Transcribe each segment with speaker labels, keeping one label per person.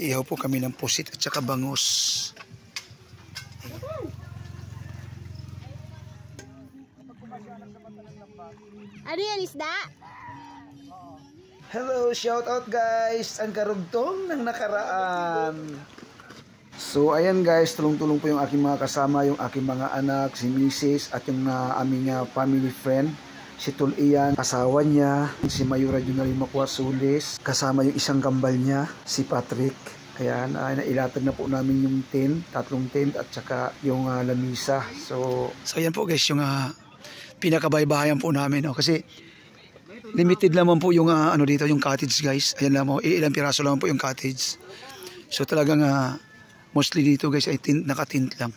Speaker 1: Mag-iihaw po kami ng pusit at saka bangus.
Speaker 2: Ano yan, isda?
Speaker 1: Hello, shout out guys! Ang karugtong ng nakaraan. So ayan guys, tulong-tulong po yung aking mga kasama, yung aking mga anak, si Mrs. at yung aming family friend. Si Tul Ian, asawa niya, si Mayura Junali Makuasulis, kasama yung isang kambal niya, si Patrick. Ayan, nailatag na po namin yung tent, tatlong tent at saka yung lamisa. So ayan po guys, yung pinakabaybayan po namin. No? Kasi limited naman po yung dito, yung cottage guys. Ayan lang po, ilang piraso lang po yung cottage. So talagang mostly dito guys ay naka-tint lang.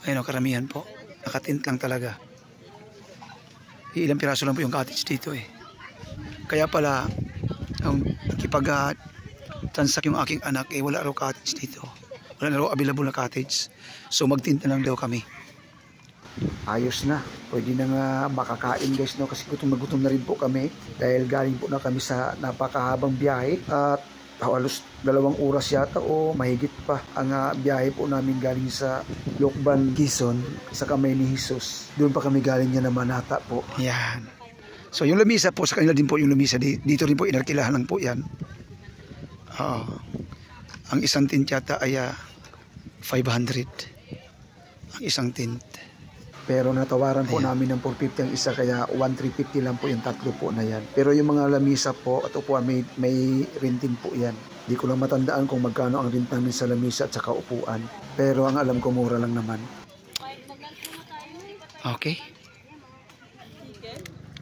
Speaker 1: Ayan o, karamihan po. Naka-tint lang talaga. Ilang piraso lang po yung cottage dito eh. Kaya pala, ang nakipag-transact yung aking anak eh, wala raw cottage dito. Wala na raw available na cottage. So mag-tint na lang daw kami. Ayos na. Pwede na nga makakain guys no, kasi gutom na rin po kami. Dahil galing po na kami sa napakahabang biyahe. At halos 2 oras yata o mahigit pa ang biyahe po namin galing sa Lokban, Quezon sa kamay ni Jesus. Doon pa kami galing niya na Manata po. Yan. So yung lamisa po, sa kanila din po yung lamisa. Dito rin po inarkilahan lang po yan. Ang isang tint yata ay 500. Ang isang tint. Pero natawaran po namin ng 450 ang isa, kaya 1,350 lang po yung tatlo po na yan. Pero yung mga lamisa po at upuan, may renting po yan. Di ko lang matandaan kung magkano ang rent namin sa lamisa at saka upuan. Pero ang alam ko mura lang naman. Okay.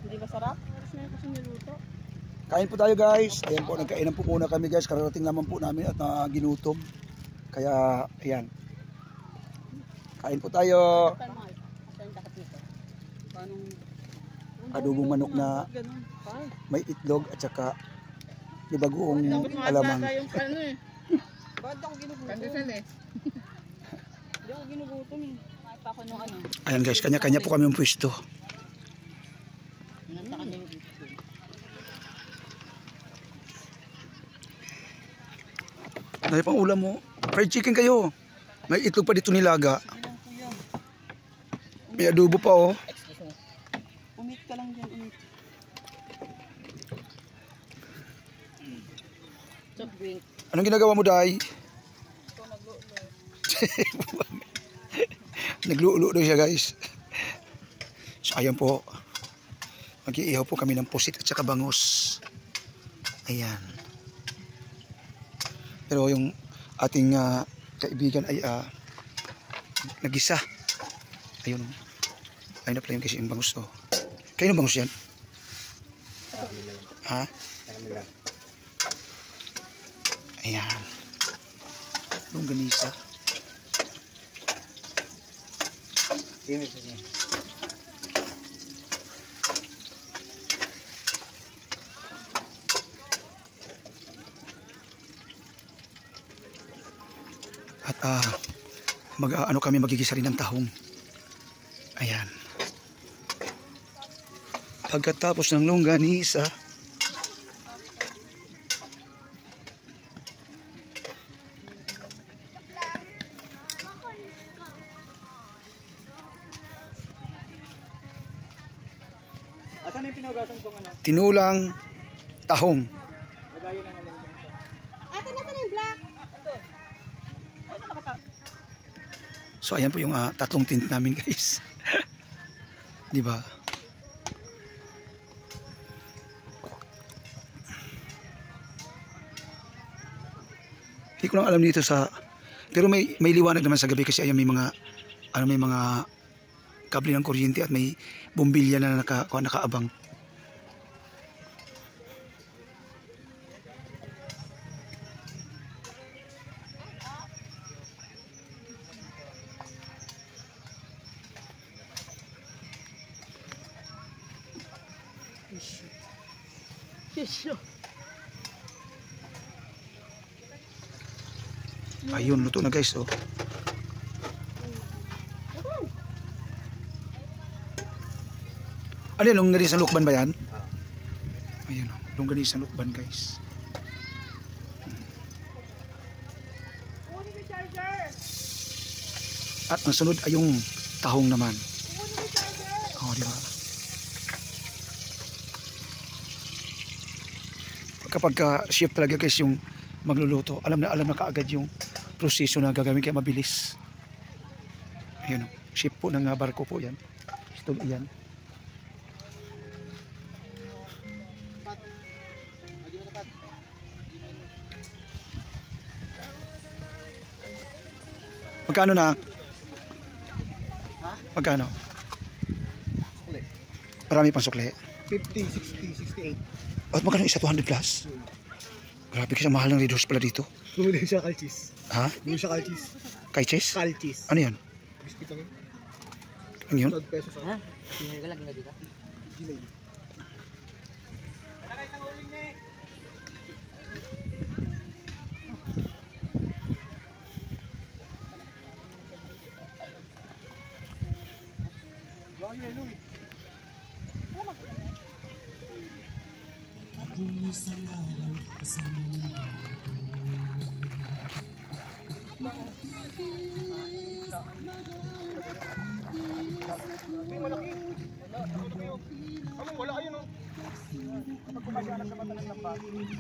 Speaker 2: Hindi ba sarap?
Speaker 1: Kain po tayo guys. Ayan po, nagkainan po muna kami guys. Kararating naman po namin at ginutom. Kaya, ayan. Kain po tayo. Adobong manok na may itlog at saka bagoong alamang.
Speaker 2: Bakit ako ginugutom? Kandesal eh. Hindi ako ginugutom eh. Pa ako nung ano.
Speaker 1: Ayan guys, kanya-kanya po kami ang pwesto. Dahil pang ulam mo, fried chicken kayo. May itlog pa dito nilaga. May adobo pa oh.
Speaker 2: Umit ka lang dyan, umit. Soft drink.
Speaker 1: Anong ginagawa mo, Day?
Speaker 2: Ito, nagluulo.
Speaker 1: Nagluulo daw siya guys. So ayan po, mag-iihaw po kami ng pusit at saka bangus. Ayan. Pero yung ating kaibigan ay nagisa. Ayun. Ayun na pala yung kasi yung bangus to. Kayo ng bangus yan? Ha? Ayan. Longganisa. At kami magigisa rin ng tahong. Ayan. Pagkatapos ng longganisa,
Speaker 2: Asan yung pinugasan kong ano?
Speaker 1: tinulang tahong.
Speaker 2: Ate, nasan yung black?
Speaker 1: So ayan po yung tatlong tint namin guys. Di ba? Hindi ko lang alam dito sa, pero may liwanag naman sa gabi kasi ayan may mga kable ng kuryente at may bombilya na nakaabang. Ayun, luto na guys oh. Ano yan, longganisa lukban ba yan? Ayun oh, longganisa lukban guys. At ang sunod ay yung tahong naman. Oh, di ba? Kapag chef talaga guys yung magluluto, alam na kaagad yung proseso na gagawin kaya mabilis. Ayun, chef po ng barko po yan. Stove yan. Magkano na? Magkano? Marami pang sukle.
Speaker 3: 50, 60, 68.
Speaker 1: At magkano isa 200 plus? Grabe kasi mahal ng Red Horse pala dito.
Speaker 3: Bumili siya kalchis.
Speaker 1: Ha?
Speaker 3: Bumili siya kalchis.
Speaker 1: Kaiches?
Speaker 3: Kalchis.
Speaker 1: Ano yan?
Speaker 3: Biscuit lang yun.
Speaker 1: Ano yun?
Speaker 3: 12 pesos. Ha?
Speaker 2: Sinagalag na dito.
Speaker 3: Gilay.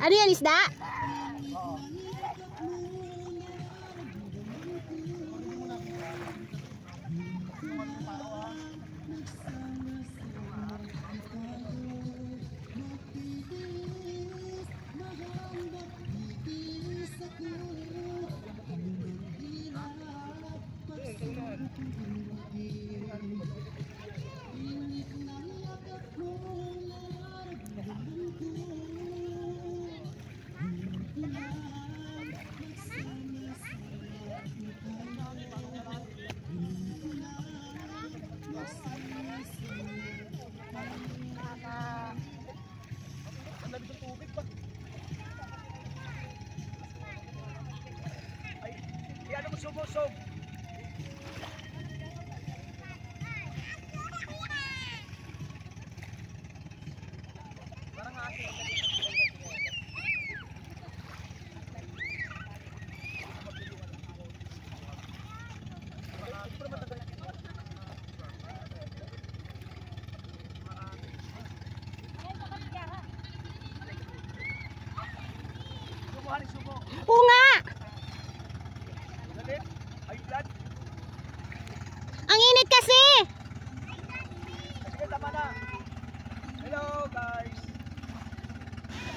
Speaker 2: Ano yan, isda? Oo nga! Ang init kasi!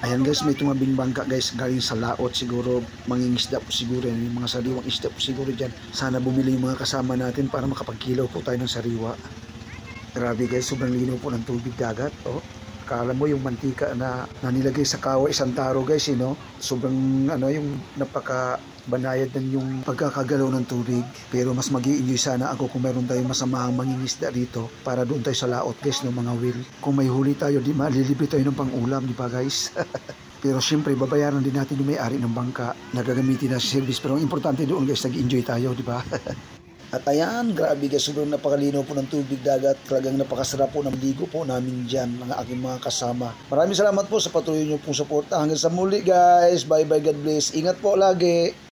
Speaker 1: Ayan guys, may tumabing bangka guys galing sa laot, siguro mangingisda po siguro yan, yung mga sariwang isda po siguro dyan. Sana bumili yung mga kasama natin para makapagkilaw po tayo ng sariwa. Grabe guys, sobrang linaw po ng tubig dagat. Oh, akala mo yung mantika na nilagay sa kawa isang taro guys, sobrang yung napaka banayad din yung pagkakagalaw ng tubig. Pero mas mag-i-enjoy sana ako kung meron tayong masamahang mangingisda dito para doon tayo sa laot guys, ng mga will. Kung may huli tayo, di malilibre tayo ng pang-ulam, di ba guys? Pero siyempre babayaran din natin yung may-ari ng bangka na gagamitin na sa service. Pero ang importante doon guys, nag-enjoy tayo, di ba? At ayan, grabe guys, sobrang napakalinaw po ng tubig dagat. Talagang napakasarap po ng ligo po namin dyan, mga aking mga kasama. Maraming salamat po sa patuloy niyo pong suporta. Hanggang sa muli guys, bye bye, God bless. Ingat po lagi.